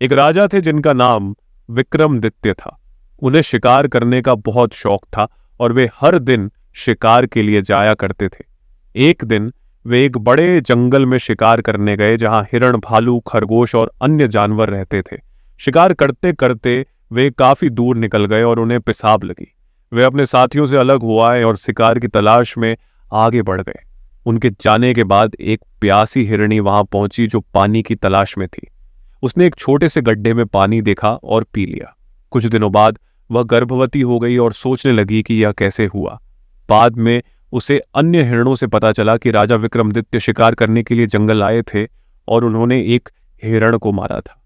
एक राजा थे जिनका नाम विक्रमादित्य था। उन्हें शिकार करने का बहुत शौक था और वे हर दिन शिकार के लिए जाया करते थे। एक दिन वे एक बड़े जंगल में शिकार करने गए जहां हिरण, भालू, खरगोश और अन्य जानवर रहते थे। शिकार करते करते वे काफी दूर निकल गए और उन्हें पेशाब लगी। वे अपने साथियों से अलग हो आए और शिकार की तलाश में आगे बढ़ गए। उनके जाने के बाद एक प्यासी हिरनी वहां पहुंची जो पानी की तलाश में थी। उसने एक छोटे से गड्ढे में पानी देखा और पी लिया। कुछ दिनों बाद वह गर्भवती हो गई और सोचने लगी कि यह कैसे हुआ। बाद में उसे अन्य हिरणों से पता चला कि राजा विक्रमादित्य शिकार करने के लिए जंगल आए थे और उन्होंने एक हिरण को मारा था।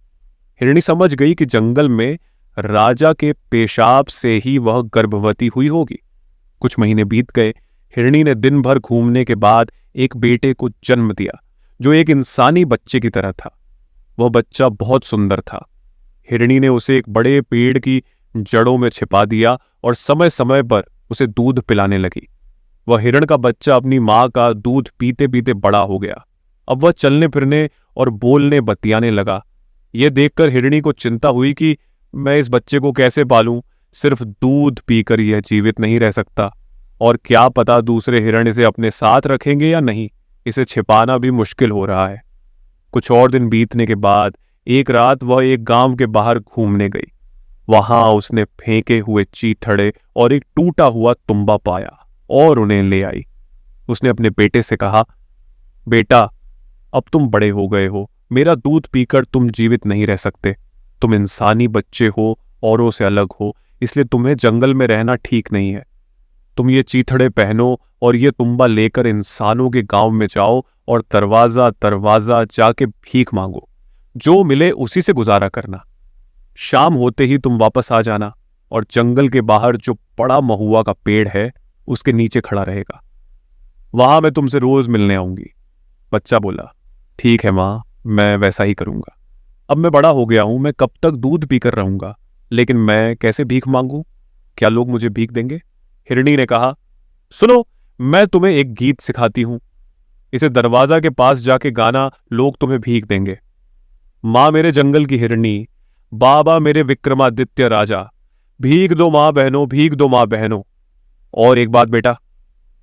हिरणी समझ गई कि जंगल में राजा के पेशाब से ही वह गर्भवती हुई होगी। कुछ महीने बीत गए। हिरणी ने दिन भर घूमने के बाद एक बेटे को जन्म दिया जो एक इंसानी बच्चे की तरह था। वह बच्चा बहुत सुंदर था। हिरणी ने उसे एक बड़े पेड़ की जड़ों में छिपा दिया और समय समय पर उसे दूध पिलाने लगी। वह हिरण का बच्चा अपनी मां का दूध पीते पीते बड़ा हो गया। अब वह चलने फिरने और बोलने बतियाने लगा। यह देखकर हिरणी को चिंता हुई कि मैं इस बच्चे को कैसे पालूं। सिर्फ दूध पीकर यह जीवित नहीं रह सकता और क्या पता दूसरे हिरण इसे अपने साथ रखेंगे या नहीं। इसे छिपाना भी मुश्किल हो रहा है। कुछ और दिन बीतने के बाद एक रात वह एक गांव के बाहर घूमने गई। वहां उसने फेंके हुए चीथड़े और एक टूटा हुआ तुम्बा पाया और उन्हें ले आई। उसने अपने बेटे से कहा, बेटा, अब तुम बड़े हो गए हो। मेरा दूध पीकर तुम जीवित नहीं रह सकते। तुम इंसानी बच्चे हो, औरों से अलग हो, इसलिए तुम्हें जंगल में रहना ठीक नहीं है। तुम ये चीथड़े पहनो और ये तुम्बा लेकर इंसानों के गांव में जाओ और दरवाजा दरवाजा जाके भीख मांगो। जो मिले उसी से गुजारा करना। शाम होते ही तुम वापस आ जाना और जंगल के बाहर जो बड़ा महुआ का पेड़ है उसके नीचे खड़ा रहेगा। वहां मैं तुमसे रोज मिलने आऊंगी। बच्चा बोला, ठीक है मां, मैं वैसा ही करूंगा। अब मैं बड़ा हो गया हूं, मैं कब तक दूध पीकर रहूंगा, लेकिन मैं कैसे भीख मांगू? क्या लोग मुझे भीख देंगे? हिरणी ने कहा, सुनो, मैं तुम्हें एक गीत सिखाती हूं। इसे दरवाजा के पास जाके गाना, लोग तुम्हें भीख देंगे। मां मेरे जंगल की हिरणी, बाबा मेरे विक्रमादित्य राजा, भीख दो मां बहनों, भीख दो मां बहनों। और एक बात बेटा,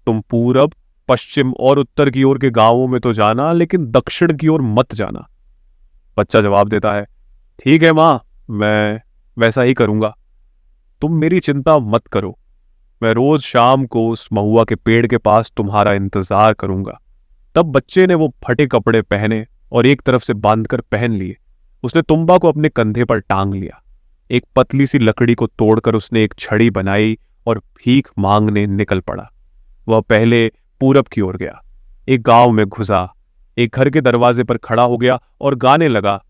तुम पूरब, पश्चिम और उत्तर की ओर के गांवों में तो जाना, लेकिन दक्षिण की ओर मत जाना। बच्चा जवाब देता है, ठीक है मां, मैं वैसा ही करूंगा। तुम मेरी चिंता मत करो। मैं रोज शाम को उस महुआ के पेड़ के पास तुम्हारा इंतजार करूंगा। तब बच्चे ने वो फटे कपड़े पहने और एक तरफ से बांधकर पहन लिए। उसने तुम्बा को अपने कंधे पर टांग लिया। एक पतली सी लकड़ी को तोड़कर उसने एक छड़ी बनाई और भीख मांगने निकल पड़ा। वह पहले पूरब की ओर गया, एक गांव में घुसा, एक घर के दरवाजे पर खड़ा हो गया और गाने लगा,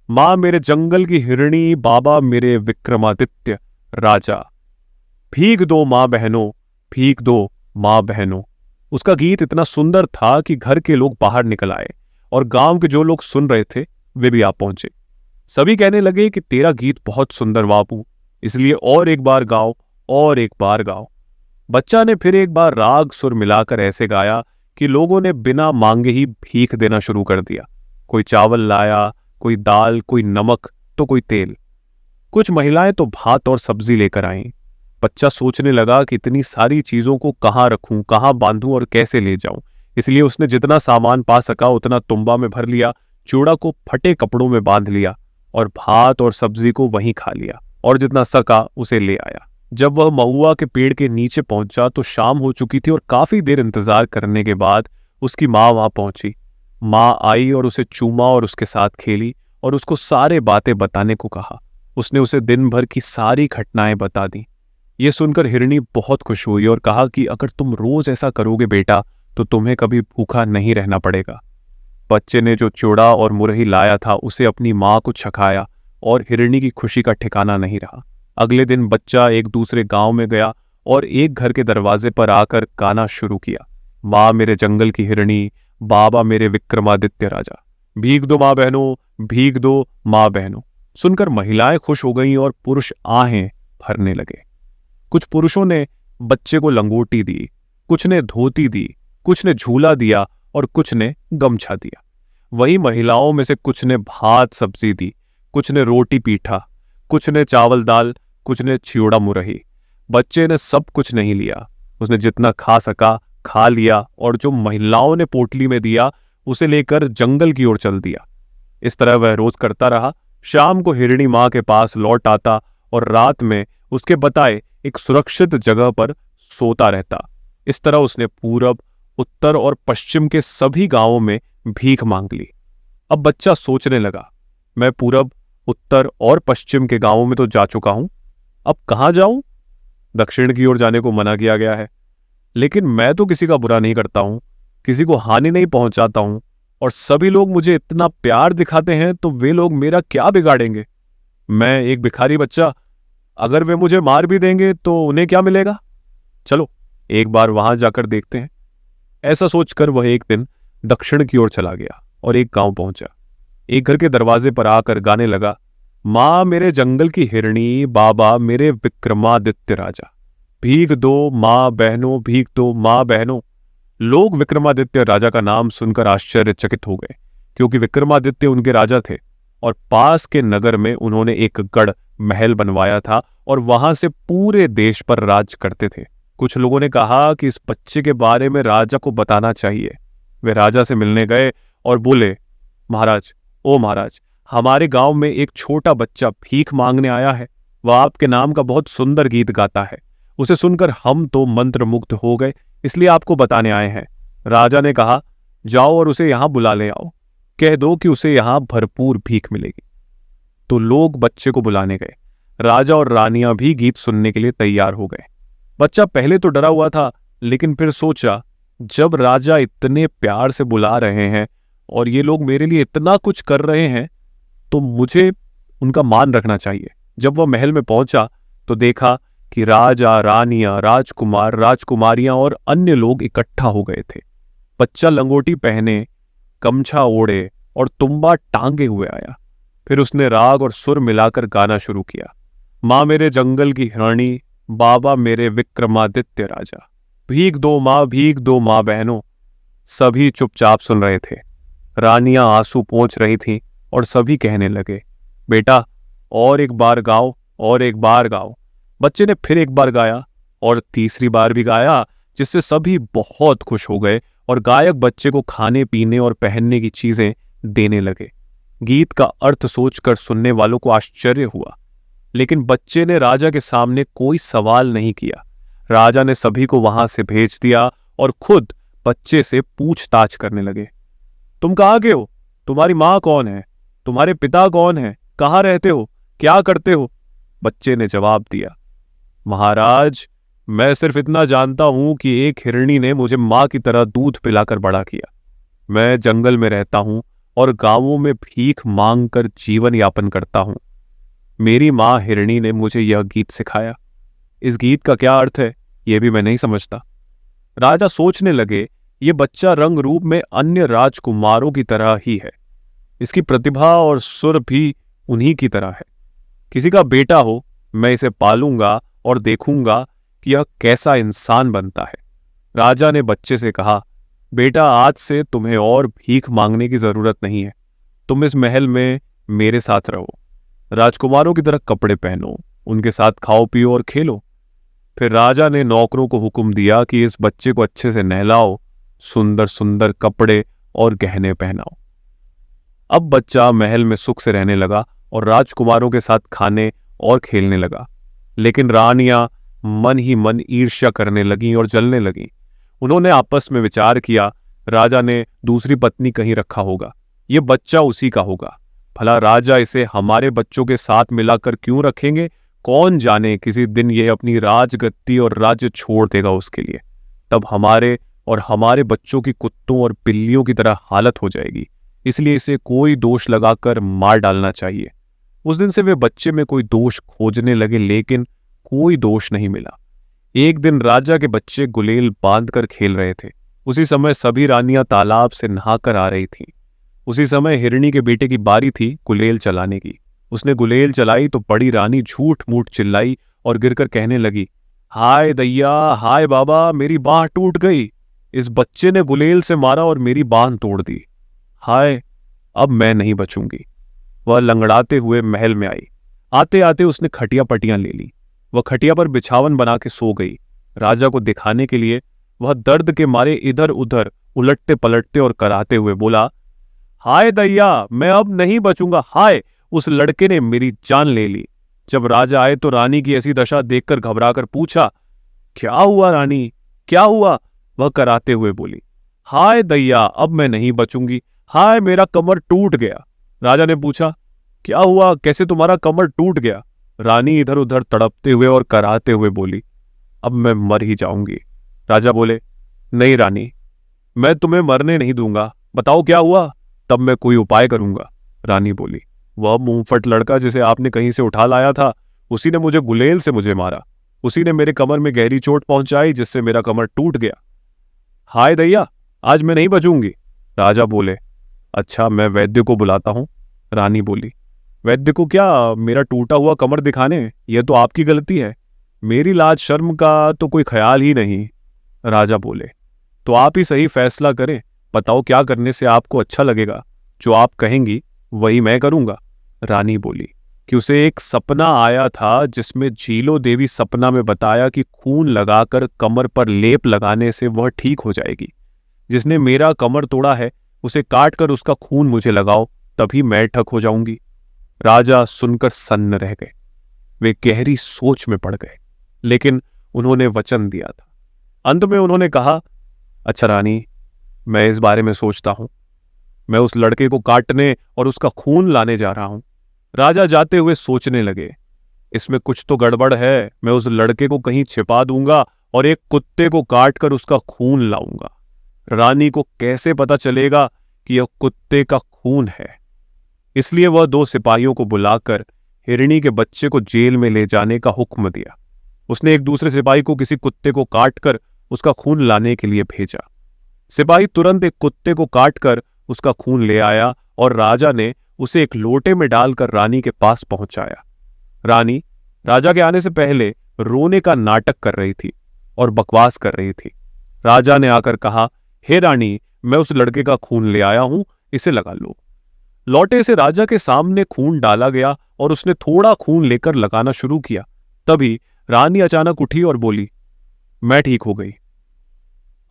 मां मेरे जंगल की हिरणी, बाबा मेरे विक्रमादित्य राजा, भीख दो मां बहनों, भीख दो मां बहनों। उसका गीत इतना सुंदर था कि घर के लोग बाहर निकल आए और गांव के जो लोग सुन रहे थे वे भी आ पहुंचे। सभी कहने लगे कि तेरा गीत बहुत सुंदर बापू, इसलिए और एक बार गाओ और एक बार गाओ। बच्चा ने फिर एक बार राग सुर मिलाकर ऐसे गाया कि लोगों ने बिना मांगे ही भीख देना शुरू कर दिया। कोई चावल लाया, कोई दाल, कोई नमक, तो कोई तेल। कुछ महिलाएं तो भात और सब्जी लेकर आईं। बच्चा सोचने लगा कि इतनी सारी चीजों को कहाँ रखूं, कहाँ बांधूं और कैसे ले जाऊं। इसलिए उसने जितना सामान पा सका उतना तुम्बा में भर लिया, चूड़ा को फटे कपड़ों में बांध लिया और भात और सब्जी को वहीं खा लिया और जितना सका उसे ले आया। जब वह महुआ के पेड़ के नीचे पहुंचा तो शाम हो चुकी थी और काफी देर इंतजार करने के बाद उसकी माँ वहां पहुंची। माँ आई और उसे चूमा और उसके साथ खेली और उसको सारे बातें बताने को कहा। उसने उसे दिन भर की सारी घटनाएं बता दी। ये सुनकर हिरणी बहुत खुश हुई और कहा कि अगर तुम रोज ऐसा करोगे बेटा तो तुम्हें कभी भूखा नहीं रहना पड़ेगा। बच्चे ने जो चूड़ा और मुरही लाया था उसे अपनी माँ को छकाया और हिरणी की खुशी का ठिकाना नहीं रहा। अगले दिन बच्चा एक दूसरे गांव में गया और एक घर के दरवाजे पर आकर गाना शुरू किया, माँ मेरे जंगल की हिरणी, बाबा मेरे विक्रमादित्य राजा, भीख दो माँ बहनों, भीख दो माँ बहनों। सुनकर महिलाएं खुश हो गईं और पुरुष आहें भरने लगे। कुछ पुरुषों ने बच्चे को लंगोटी दी, कुछ ने धोती दी, कुछ ने झूला दिया और कुछ ने गमछा दिया। वही महिलाओं में से कुछ ने भात सब्जी दी, कुछ ने रोटी पीठा, कुछ ने चावल दाल, कुछ ने चिवड़ा मुरही। बच्चे ने सब कुछ नहीं लिया, उसने जितना खा सका खा लिया और जो महिलाओं ने पोटली में दिया उसे लेकर जंगल की ओर चल दिया। इस तरह वह रोज करता रहा। शाम को हिरणी मां के पास लौट आता और रात में उसके बताए एक सुरक्षित जगह पर सोता रहता। इस तरह उसने पूरब, उत्तर और पश्चिम के सभी गांवों में भीख मांग ली। अब बच्चा सोचने लगा, मैं पूरब, उत्तर और पश्चिम के गांवों में तो जा चुका हूं, अब कहां जाऊं? दक्षिण की ओर जाने को मना किया गया है, लेकिन मैं तो किसी का बुरा नहीं करता हूं, किसी को हानि नहीं पहुंचाता हूं, और सभी लोग मुझे इतना प्यार दिखाते हैं, तो वे लोग मेरा क्या बिगाड़ेंगे? मैं एक भिखारी बच्चा, अगर वे मुझे मार भी देंगे तो उन्हें क्या मिलेगा? चलो एक बार वहां जाकर देखते हैं। ऐसा सोचकर वह एक दिन दक्षिण की ओर चला गया और एक गांव पहुंचा। एक घर के दरवाजे पर आकर गाने लगा, मां मेरे जंगल की हिरणी, बाबा मेरे विक्रमादित्य राजा, भीख दो मां बहनों, भीख दो मां बहनों। लोग विक्रमादित्य राजा का नाम सुनकर आश्चर्यचकित हो गए, क्योंकि विक्रमादित्य उनके राजा थे और पास के नगर में उन्होंने एक गढ़ महल बनवाया था और वहां से पूरे देश पर राज करते थे। कुछ लोगों ने कहा कि इस बच्चे के बारे में राजा को बताना चाहिए। वे राजा से मिलने गए और बोले, महाराज, ओ महाराज, हमारे गांव में एक छोटा बच्चा भीख मांगने आया है। वह आपके नाम का बहुत सुंदर गीत गाता है। उसे सुनकर हम तो मंत्रमुग्ध हो गए, इसलिए आपको बताने आए हैं। राजा ने कहा, जाओ और उसे यहां बुला ले आओ, कह दो कि उसे यहां भरपूर भीख मिलेगी। तो लोग बच्चे को बुलाने गए। राजा और रानियां भी गीत सुनने के लिए तैयार हो गए। बच्चा पहले तो डरा हुआ था, लेकिन फिर सोचा, जब राजा इतने प्यार से बुला रहे हैं और ये लोग मेरे लिए इतना कुछ कर रहे हैं, तो मुझे उनका मान रखना चाहिए। जब वह महल में पहुंचा तो देखा कि राजा, रानियां, राजकुमार, राजकुमारियां और अन्य लोग इकट्ठा हो गए थे। बच्चा लंगोटी पहने, गमछा ओढ़े और तुम्बा टांगे हुए आया। फिर उसने राग और सुर मिलाकर गाना शुरू किया, मां मेरे जंगल की हिरणी, बाबा मेरे विक्रमादित्य राजा, भीख दो मां बहनों। सभी चुपचाप सुन रहे थे। रानियां आंसू पोंछ रही थीं और सभी कहने लगे, बेटा और एक बार गाओ, और एक बार गाओ। बच्चे ने फिर एक बार गाया और तीसरी बार भी गाया, जिससे सभी बहुत खुश हो गए और गायक बच्चे को खाने पीने और पहनने की चीजें देने लगे। गीत का अर्थ सोचकर सुनने वालों को आश्चर्य हुआ, लेकिन बच्चे ने राजा के सामने कोई सवाल नहीं किया। राजा ने सभी को वहां से भेज दिया और खुद बच्चे से पूछताछ करने लगे, तुम कहाँ के हो? तुम्हारी मां कौन है? तुम्हारे पिता कौन है? कहाँ रहते हो? क्या करते हो? बच्चे ने जवाब दिया, महाराज, मैं सिर्फ इतना जानता हूं कि एक हिरणी ने मुझे मां की तरह दूध पिलाकर बड़ा किया। मैं जंगल में रहता हूं और गांवों में भीख मांगकर जीवन यापन करता हूं। मेरी मां हिरणी ने मुझे यह गीत सिखाया। इस गीत का क्या अर्थ है, यह भी मैं नहीं समझता। राजा सोचने लगे, ये बच्चा रंग रूप में अन्य राजकुमारों की तरह ही है। इसकी प्रतिभा और सुर भी उन्हीं की तरह है। किसी का बेटा हो, मैं इसे पालूंगा और देखूंगा कि यह कैसा इंसान बनता है। राजा ने बच्चे से कहा, बेटा, आज से तुम्हें और भीख मांगने की जरूरत नहीं है। तुम इस महल में मेरे साथ रहो, राजकुमारों की तरह कपड़े पहनो, उनके साथ खाओ पियो और खेलो। फिर राजा ने नौकरों को हुक्म दिया कि इस बच्चे को अच्छे से नहलाओ, सुंदर सुंदर कपड़े और गहने पहनाओ। अब बच्चा महल में सुख से रहने लगा और राजकुमारों के साथ खाने और खेलने लगा। लेकिन रानियां मन ही मन ईर्ष्या करने लगीं और जलने लगीं। उन्होंने आपस में विचार किया, राजा ने दूसरी पत्नी कहीं रखा होगा, ये बच्चा उसी का होगा। भला राजा इसे हमारे बच्चों के साथ मिलाकर क्यों रखेंगे? कौन जाने, किसी दिन यह अपनी राजगद्दी और राज्य छोड़ देगा उसके लिए। तब हमारे और हमारे बच्चों की कुत्तों और बिल्लियों की तरह हालत हो जाएगी। इसलिए इसे कोई दोष लगाकर मार डालना चाहिए। उस दिन से वे बच्चे में कोई दोष खोजने लगे, लेकिन कोई दोष नहीं मिला। एक दिन राजा के बच्चे गुलेल बांधकर खेल रहे थे। उसी समय सभी रानियां तालाब से नहाकर आ रही थीं। उसी समय हिरणी के बेटे की बारी थी गुलेल चलाने की। उसने गुलेल चलाई तो बड़ी रानी झूठ मूठ चिल्लाई और गिरकर कहने लगी, हाय दैया, हाय बाबा, मेरी बांह टूट गई। इस बच्चे ने गुलेल से मारा और मेरी बांह तोड़ दी। हाय, अब मैं नहीं बचूंगी। वह लंगड़ाते हुए महल में आई। आते आते उसने खटिया पटियां ले ली। वह खटिया पर बिछावन बना के सो गई। राजा को दिखाने के लिए वह दर्द के मारे इधर उधर उलटते पलटते और कराहते हुए बोला, हाय दैया, मैं अब नहीं बचूंगा, हाय, उस लड़के ने मेरी जान ले ली। जब राजा आए तो रानी की ऐसी दशा देखकर घबराकर पूछा, क्या हुआ रानी, क्या हुआ? वह कराते हुए बोली, हाय दैया, अब मैं नहीं बचूंगी, हाय, मेरा कमर टूट गया। राजा ने पूछा, क्या हुआ, कैसे तुम्हारा कमर टूट गया? रानी इधर उधर तड़पते हुए और कराहते हुए बोली, अब मैं मर ही जाऊंगी। राजा बोले, नहीं रानी, मैं तुम्हें मरने नहीं दूंगा, बताओ क्या हुआ, तब मैं कोई उपाय करूंगा। रानी बोली, वह मुंहफट लड़का जिसे आपने कहीं से उठा लाया था, उसी ने मुझे गुलेल से मुझे मारा, उसी ने मेरे कमर में गहरी चोट पहुंचाई जिससे मेरा कमर टूट गया। हाय दैया, आज मैं नहीं बचूंगी। राजा बोले, अच्छा, मैं वैद्य को बुलाता हूं। रानी बोली, वैद्य को क्या मेरा टूटा हुआ कमर दिखाने? यह तो आपकी गलती है, मेरी लाज शर्म का तो कोई ख्याल ही नहीं। राजा बोले, तो आप ही सही फैसला करें, बताओ क्या करने से आपको अच्छा लगेगा, जो आप कहेंगी वही मैं करूंगा। रानी बोली कि उसे एक सपना आया था जिसमें झीलो देवी सपना में बताया कि खून लगाकर कमर पर लेप लगाने से वह ठीक हो जाएगी। जिसने मेरा कमर तोड़ा है उसे काट कर उसका खून मुझे लगाओ, तभी मैं ठक हो जाऊंगी। राजा सुनकर सन्न रह गए। वे गहरी सोच में पड़ गए, लेकिन उन्होंने वचन दिया था। अंत में उन्होंने कहा, अच्छा रानी, मैं इस बारे में सोचता हूं, मैं उस लड़के को काटने और उसका खून लाने जा रहा हूं। राजा जाते हुए सोचने लगे, इसमें कुछ तो गड़बड़ है, मैं उस लड़के को कहीं छिपा दूंगा और एक कुत्ते को काटकर उसका खून लाऊंगा। रानी को कैसे पता चलेगा कि यह कुत्ते का खून है? इसलिए वह 2 सिपाहियों को बुलाकर हिरणी के बच्चे को जेल में ले जाने का हुक्म दिया। उसने एक दूसरे सिपाही को किसी कुत्ते को काटकर उसका खून लाने के लिए भेजा। सिपाही तुरंत एक कुत्ते को काटकर उसका खून ले आया और राजा ने उसे एक लोटे में डालकर रानी के पास पहुंचाया। रानी राजा के आने से पहले रोने का नाटक कर रही थी और बकवास कर रही थी। राजा ने आकर कहा, हे रानी, मैं उस लड़के का खून ले आया हूं, इसे लगा लो। लौटे से राजा के सामने खून डाला गया और उसने थोड़ा खून लेकर लगाना शुरू किया। तभी रानी अचानक उठी और बोली, मैं ठीक हो गई,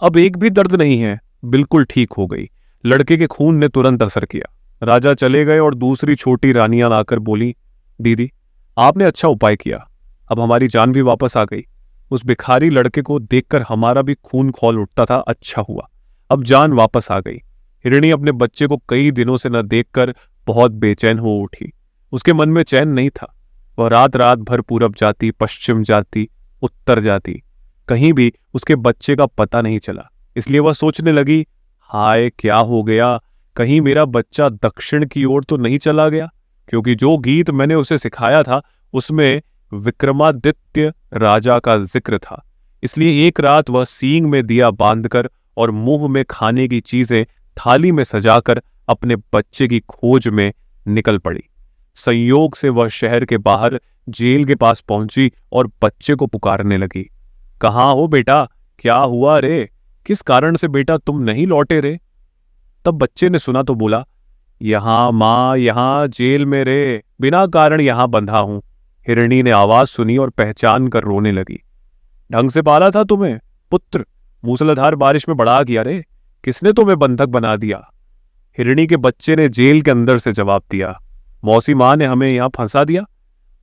अब एक भी दर्द नहीं है, बिल्कुल ठीक हो गई। लड़के के खून ने तुरंत असर किया। राजा चले गए और दूसरी छोटी रानियां आकर बोली, दीदी, आपने अच्छा उपाय किया, अब हमारी जान भी वापस आ गई। उस भिखारी लड़के को देखकर हमारा भी खून खौल उठता था, अच्छा हुआ, अब जान वापस आ गई। हिरणी अपने बच्चे को कई दिनों से न देखकर बहुत बेचैन हो उठी। उसके मन में चैन नहीं था। वह रात रात भर पूरब जाती, पश्चिम जाती, उत्तर जाती, कहीं भी उसके बच्चे का पता नहीं चला। इसलिए वह सोचने लगी, हाय, क्या हो गया, कहीं मेरा बच्चा दक्षिण की ओर तो नहीं चला गया? क्योंकि जो गीत मैंने उसे सिखाया था उसमें विक्रमादित्य राजा का जिक्र था। इसलिए एक रात वह सींग में दिया बांधकर और मुंह में खाने की चीजें थाली में सजाकर अपने बच्चे की खोज में निकल पड़ी। संयोग से वह शहर के बाहर जेल के पास पहुंची और बच्चे को पुकारने लगी, कहाँ हो बेटा, क्या हुआ रे, किस कारण से बेटा तुम नहीं लौटे रे? तब बच्चे ने सुना तो बोला, यहां मां, यहां जेल में रे, बिना कारण यहां बंधा हूं। हिरणी ने आवाज सुनी और पहचान कर रोने लगी। ढंग से पाला था तुम्हें पुत्र, मूसलाधार बारिश में बढ़ा गया रे, किसने तुम्हें बंधक बना दिया? हिरणी के बच्चे ने जेल के अंदर से जवाब दिया, मौसी मां ने हमें यहां फंसा दिया,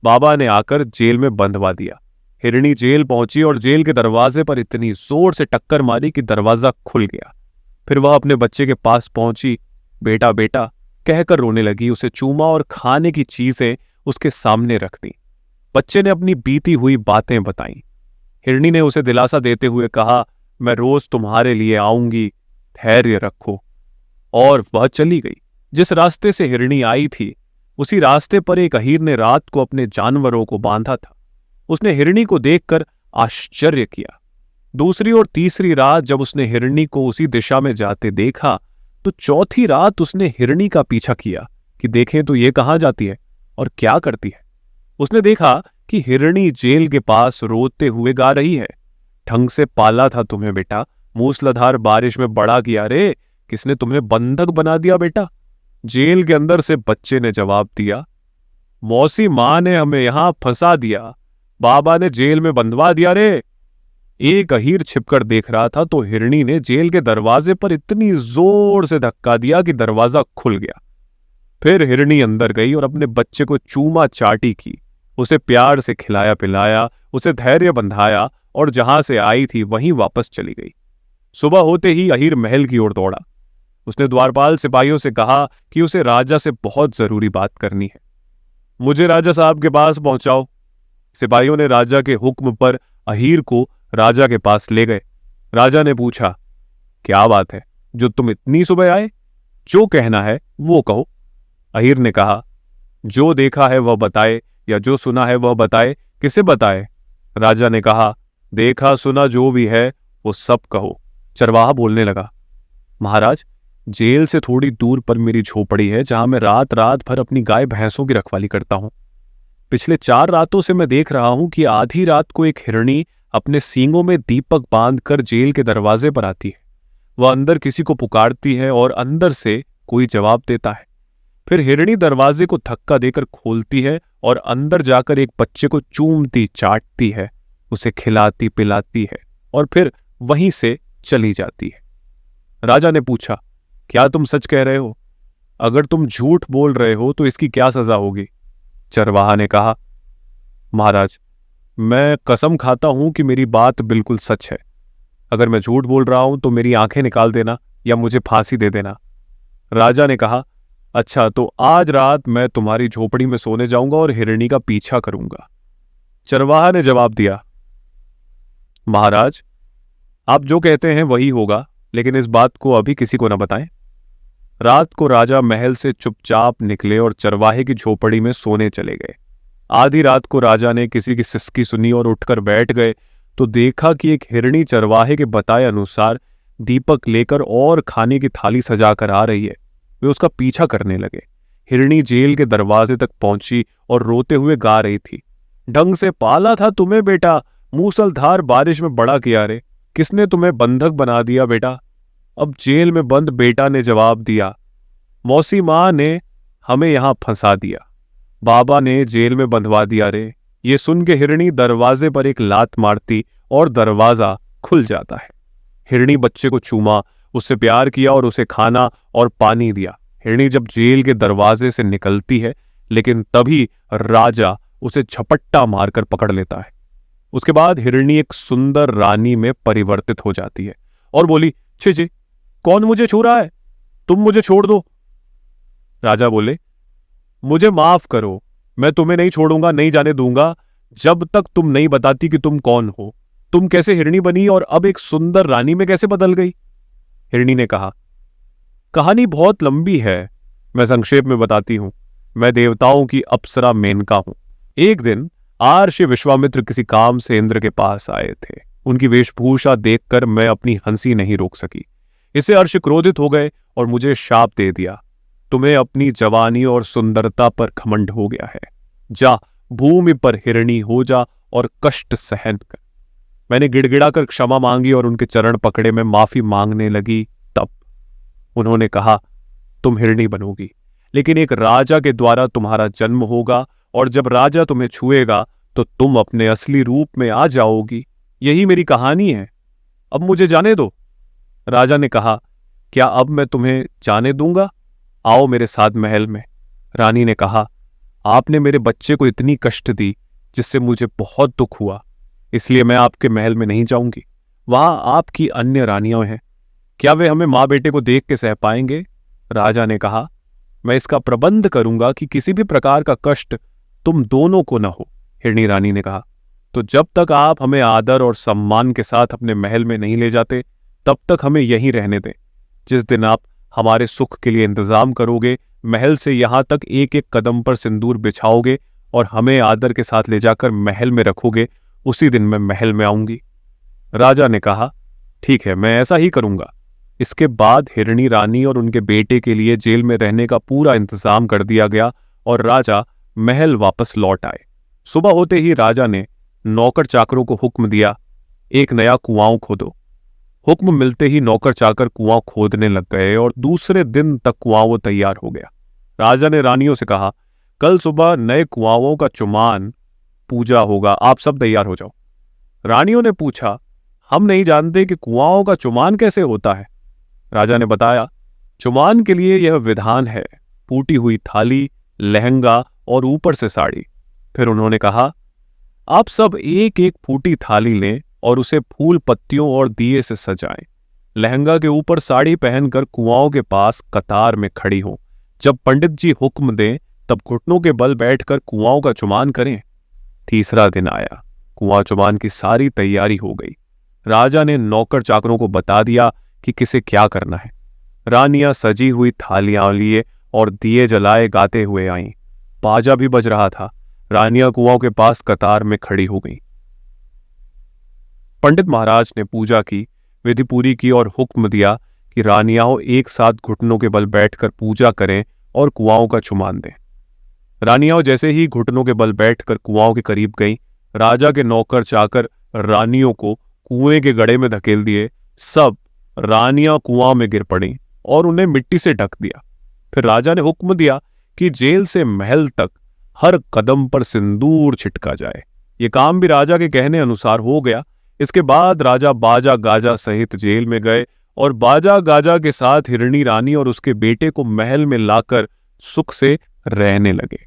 बाबा ने आकर जेल में बंधवा दिया। हिरणी जेल पहुंची और जेल के दरवाजे पर इतनी जोर से टक्कर मारी कि दरवाजा खुल गया। फिर वह अपने बच्चे के पास पहुंची, बेटा बेटा कहकर रोने लगी, उसे चूमा और खाने की चीजें उसके सामने रख दी। बच्चे ने अपनी बीती हुई बातें बताईं। हिरणी ने उसे दिलासा देते हुए कहा, मैं रोज तुम्हारे लिए आऊंगी, धैर्य रखो। और वह चली गई। जिस रास्ते से हिरणी आई थी उसी रास्ते पर एक अहीर ने रात को अपने जानवरों को बांधा था। उसने हिरणी को देखकर आश्चर्य किया। दूसरी और तीसरी रात जब उसने हिरणी को उसी दिशा में जाते देखा तो चौथी रात उसने हिरणी का पीछा किया कि देखें तो ये कहां जाती है और क्या करती है। उसने देखा कि हिरणी जेल के पास रोते हुए गा रही है, ढंग से पाला था तुम्हें बेटा, मूसलाधार बारिश में बड़ा किया रे, किसने तुम्हें बंधक बना दिया बेटा? जेल के अंदर से बच्चे ने जवाब दिया, मौसी मां ने हमें यहां फंसा दिया, बाबा ने जेल में बंधवा दिया रे। एक अहीर छिपकर देख रहा था तो हिरणी ने जेल के दरवाजे पर इतनी जोर से धक्का दिया कि दरवाजा खुल गया। फिर हिरणी अंदर गई और अपने बच्चे को चूमा चाटी की, उसे प्यार से खिलाया पिलाया, उसे धैर्य बंधाया और जहां से आई थी वहीं वापस चली गई। सुबह होते ही अहीर महल की ओर दौड़ा। उसने द्वारपाल सिपाहियों से कहा कि उसे राजा से बहुत जरूरी बात करनी है। मुझे राजा साहब के पास पहुंचाओ। सिपाहियों ने राजा के हुक्म पर अहीर को राजा के पास ले गए। राजा ने पूछा, क्या बात है जो तुम इतनी सुबह आए? जो कहना है वो कहो। अहीर ने कहा, जो देखा है वह बताए या जो सुना है वह बताए, किसे बताए? राजा ने कहा, देखा सुना जो भी है वो सब कहो। चरवाहा बोलने लगा, महाराज, जेल से थोड़ी दूर पर मेरी झोपड़ी है जहां मैं रात रात भर अपनी गाय भैंसों की रखवाली करता हूं। पिछले 4 रातों से मैं देख रहा हूं कि आधी रात को एक हिरणी अपने सींगों में दीपक बांधकर जेल के दरवाजे पर आती है। वह अंदर किसी को पुकारती है और अंदर से कोई जवाब देता है। फिर हिरणी दरवाजे को धक्का देकर खोलती है और अंदर जाकर एक बच्चे को चूमती चाटती है, उसे खिलाती पिलाती है और फिर वहीं से चली जाती है। राजा ने पूछा, क्या तुम सच कह रहे हो? अगर तुम झूठ बोल रहे हो तो इसकी क्या सजा होगी? चरवाहा ने कहा, महाराज, मैं कसम खाता हूं कि मेरी बात बिल्कुल सच है। अगर मैं झूठ बोल रहा हूं तो मेरी आंखें निकाल देना या मुझे फांसी दे देना। राजा ने कहा, अच्छा, तो आज रात मैं तुम्हारी झोपड़ी में सोने जाऊंगा और हिरणी का पीछा करूंगा। चरवाहा ने जवाब दिया, महाराज, आप जो कहते हैं वही होगा, लेकिन इस बात को अभी किसी को न बताएं। रात को राजा महल से चुपचाप निकले और चरवाहे की झोपड़ी में सोने चले गए। आधी रात को राजा ने किसी की सिसकी सुनी और उठकर बैठ गए तो देखा कि एक हिरणी चरवाहे के बताए अनुसार दीपक लेकर और खाने की थाली सजाकर आ रही है। वे उसका पीछा करने लगे। हिरणी जेल के दरवाजे तक पहुंची और रोते हुए गा रही थी, ढंग से पाला था तुम्हें बेटा, मूसलधार बारिश में बड़ा किया रे, किसने तुम्हें बंधक बना दिया बेटा? अब जेल में बंद बेटा ने जवाब दिया, मौसी मां ने हमें यहां फंसा दिया, बाबा ने जेल में बंधवा दिया रे। ये सुन के हिरणी दरवाजे पर एक लात मारती और दरवाजा खुल जाता है। हिरणी बच्चे को चूमा, उससे प्यार किया और उसे खाना और पानी दिया। हिरणी जब जेल के दरवाजे से निकलती है, लेकिन तभी राजा उसे झपट्टा मारकर पकड़ लेता है। उसके बाद हिरणी एक सुंदर रानी में परिवर्तित हो जाती है और बोली, छी छी, कौन मुझे छू रहा है? तुम मुझे छोड़ दो। राजा बोले, मुझे माफ करो, मैं तुम्हें नहीं छोड़ूंगा, नहीं जाने दूंगा जब तक तुम नहीं बताती कि तुम कौन हो। तुम कैसे हिरणी बनी और अब एक सुंदर रानी में कैसे बदल गई? हिरणी ने कहा, कहानी बहुत लंबी है, मैं संक्षेप में बताती हूं। मैं देवताओं की अप्सरा मेनका हूं। एक दिन आर्षि विश्वामित्र किसी काम से इंद्र के पास आए थे। उनकी वेशभूषा देखकर मैं अपनी हंसी नहीं रोक सकी। इससे अर्ष क्रोधित हो गए और मुझे शाप दे दिया, तुम्हें अपनी जवानी और सुंदरता पर घमंड हो गया है, जा भूमि पर हिरणी हो जा और कष्ट सहन कर। मैंने गिड़गिड़ाकर क्षमा मांगी और उनके चरण पकड़े में माफी मांगने लगी। तब उन्होंने कहा, तुम हिरणी बनोगी, लेकिन एक राजा के द्वारा तुम्हारा जन्म होगा और जब राजा तुम्हें छुएगा तो तुम अपने असली रूप में आ जाओगी। यही मेरी कहानी है, अब मुझे जाने दो। राजा ने कहा, क्या अब मैं तुम्हें जाने दूंगा? आओ मेरे साथ महल में। रानी ने कहा, आपने मेरे बच्चे को इतनी कष्ट दी जिससे मुझे बहुत दुख हुआ, इसलिए मैं आपके महल में नहीं जाऊंगी। वहां आपकी अन्य रानियां हैं, क्या वे हमें मां बेटे को देख के सह पाएंगे? राजा ने कहा, मैं इसका प्रबंध करूंगा कि किसी भी प्रकार का कष्ट तुम दोनों को न हो। हिरणी रानी ने कहा, तो जब तक आप हमें आदर और सम्मान के साथ अपने महल में नहीं ले जाते तब तक हमें यहीं रहने दें। जिस दिन आप हमारे सुख के लिए इंतजाम करोगे, महल से यहां तक एक एक कदम पर सिंदूर बिछाओगे और हमें आदर के साथ ले जाकर महल में रखोगे, उसी दिन मैं महल में आऊंगी। राजा ने कहा, ठीक है, मैं ऐसा ही करूंगा। इसके बाद हिरणी रानी और उनके बेटे के लिए जेल में रहने का पूरा इंतजाम कर दिया गया और राजा महल वापस लौट आए। सुबह होते ही राजा ने नौकर चाकरों को हुक्म दिया, एक नया कुआं खोदो। हुक्म मिलते ही नौकर चाकर कुआं खोदने लग गए और दूसरे दिन तक कुआं वो तैयार हो गया। राजा ने रानियों से कहा, कल सुबह नए कुआओं का चुमान पूजा होगा, आप सब तैयार हो जाओ। रानियों ने पूछा, हम नहीं जानते कि कुआओं का चुमान कैसे होता है। राजा ने बताया, चुमान के लिए यह विधान है, फूटी हुई थाली, लहंगा और ऊपर से साड़ी। फिर उन्होंने कहा, आप सब एक एक फूटी थाली लें और उसे फूल पत्तियों और दिए से सजाएं। लहंगा के ऊपर साड़ी पहनकर कुआओं के पास कतार में खड़ी हों। जब पंडित जी हुक्म दें तब घुटनों के बल बैठकर कुआओं का चुमान करें। तीसरा दिन आया, कुआं चुमान की सारी तैयारी हो गई। राजा ने नौकर चाकरों को बता दिया कि किसे क्या करना है। रानियां सजी हुई थालियां लिए और दिए जलाए गाते हुए आईं। बाजा भी बज रहा था। रानियां कुआं के पास कतार में खड़ी हो गईं। पंडित महाराज ने पूजा की, विधि पूरी की और हुक्म दिया कि रानियां एक साथ घुटनों के बल बैठकर पूजा करें और कुआओं का चुमान दें। रानियां जैसे ही घुटनों के बल बैठकर कुआओं के करीब गईं, राजा के नौकर चाकर रानियों को कुएं के गड्ढे में धकेल दिए। सब रानियां कुआं में गिर पड़ीं और उन्हें मिट्टी से ढक दिया। फिर राजा ने हुक्म दिया कि जेल से महल तक हर कदम पर सिंदूर छिटका जाए। ये काम भी राजा के कहने अनुसार हो गया। इसके बाद राजा बाजा गाजा सहित जेल में गए और बाजा गाजा के साथ हिरणी रानी और उसके बेटे को महल में लाकर सुख से रहने लगे।